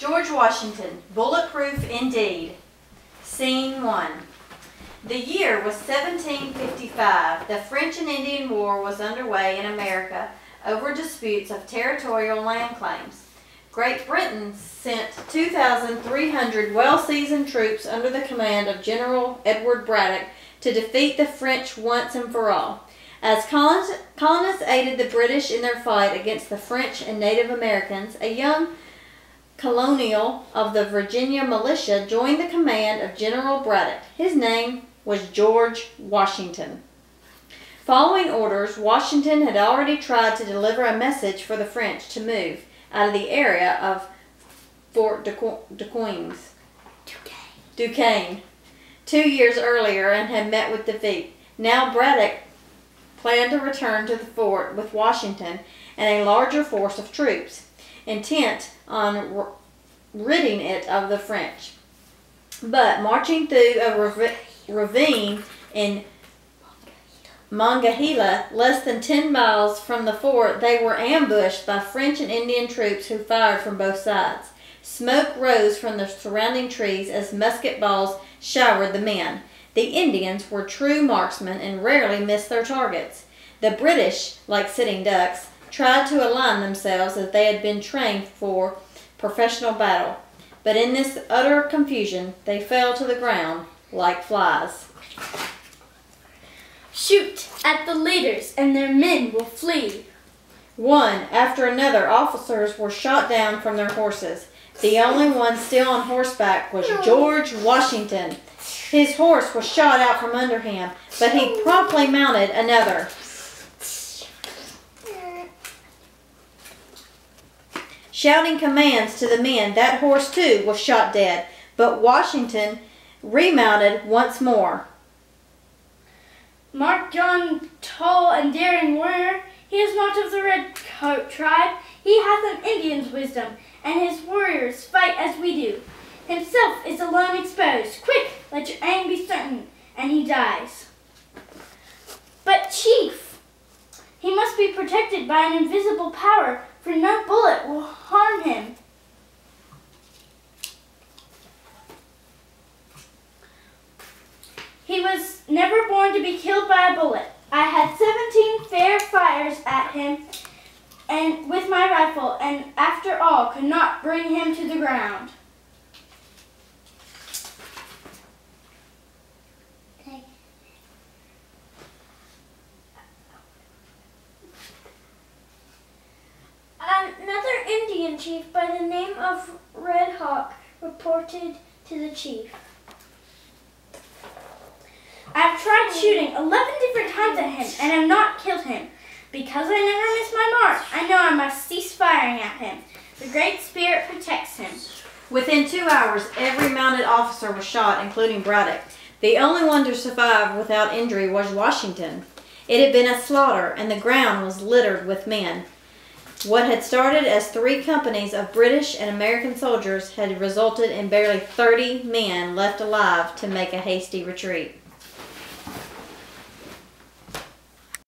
George Washington, bulletproof indeed. Scene 1. The year was 1755. The French and Indian War was underway in America over disputes of territorial land claims. Great Britain sent 2,300 well-seasoned troops under the command of General Edward Braddock to defeat the French once and for all. As colonists aided the British in their fight against the French and Native Americans, a young colonial of the Virginia militia joined the command of General Braddock. His name was George Washington. Following orders, Washington had already tried to deliver a message for the French to move out of the area of Fort Duquesne 2 years earlier and had met with defeat. Now Braddock planned to return to the fort with Washington and a larger force of troops, intent on ridding it of the French. But marching through a ravine in Monongahela, less than 10 miles from the fort, they were ambushed by French and Indian troops who fired from both sides. Smoke rose from the surrounding trees as musket balls showered the men. The Indians were true marksmen and rarely missed their targets. The British, like sitting ducks, tried to align themselves as they had been trained for professional battle. But in this utter confusion, they fell to the ground like flies. Shoot at the leaders, and their men will flee. One after another, officers were shot down from their horses. The only one still on horseback was George Washington. His horse was shot out from under him, but he promptly mounted another. Shouting commands to the men, that horse too was shot dead, but Washington remounted once more. Mark John, tall and daring warrior, he is not of the red coat tribe. He hath an Indian's wisdom, and his warriors fight as we do. Himself is alone exposed. Quick, let your aim be certain, and he dies. But chief, he must be protected by an invisible power, for no bullet will harm him. He was never born to be killed by a bullet. I had 17 fair fires at him and with my rifle, and after all could not bring him to the ground. Another Indian chief by the name of Red Hawk reported to the chief. I've tried shooting 11 different times at him and have not killed him. Because I never miss my mark, I know I must cease firing at him. The Great Spirit protects him. Within 2 hours, every mounted officer was shot, including Braddock. The only one to survive without injury was Washington. It had been a slaughter, and the ground was littered with men. What had started as 3 companies of British and American soldiers had resulted in barely 30 men left alive to make a hasty retreat.